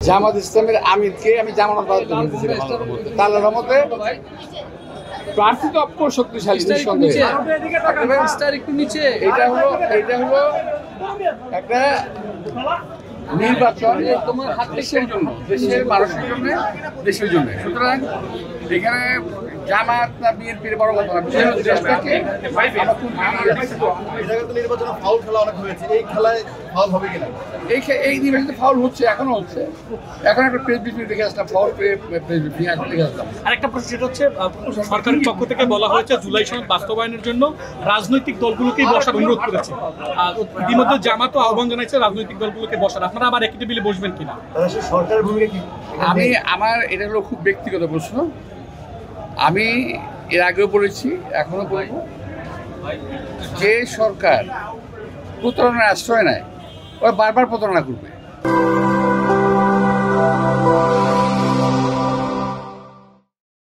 জামাত ইসলামের আমিরকে আমি জামানত বাদ দিয়েছিলাম তাহলে রহমতে প্রার্থী তো অফকোর্স শক্তিশালী নিঃসন্দেহে। এটা হলো একটা নির্বাচন তোমার হাত দেশের জন্য, দেশের মানুষের জন্য, দেশের জন্য। সুতরাং এখানে জামাত না বিএনপির বড় কথা না, দেশটাকে নির্বাচনে ফাউল খেলা অনেক হয়েছে, এই খেলায় ফাউল হবে কিনা? এই নির্বাচনে ফাউল হচ্ছে, এখনো হচ্ছে। এখন একটা প্রেস ব্রিফিং দেখে আসলাম, ফাউল প্রেস ব্রিফিং এখন দেখে আসলাম। আরেকটা প্রশ্ন, সেটা হচ্ছে সরকারের পক্ষ থেকে বলা হয়েছে জুলাই সনদ বাস্তবায়নের জন্য রাজনৈতিক দলগুলোকেই বসার অনুরোধ করেছে। ইতিমধ্যে জামাতও আহ্বান জানাইছে রাজনৈতিক দলগুলোকে বসার। আপনারা আবার একই টেবিলে বসবেন কিনা? সরকারের ভূমিকা কি? আমার এটা হলো খুব ব্যক্তিগত প্রশ্ন। আমি এর আগেও বলেছি, এখনো বলবো, যে সরকার প্রতারণার আশ্রয় নেয় ওরা বারবার প্রতারণা করবে।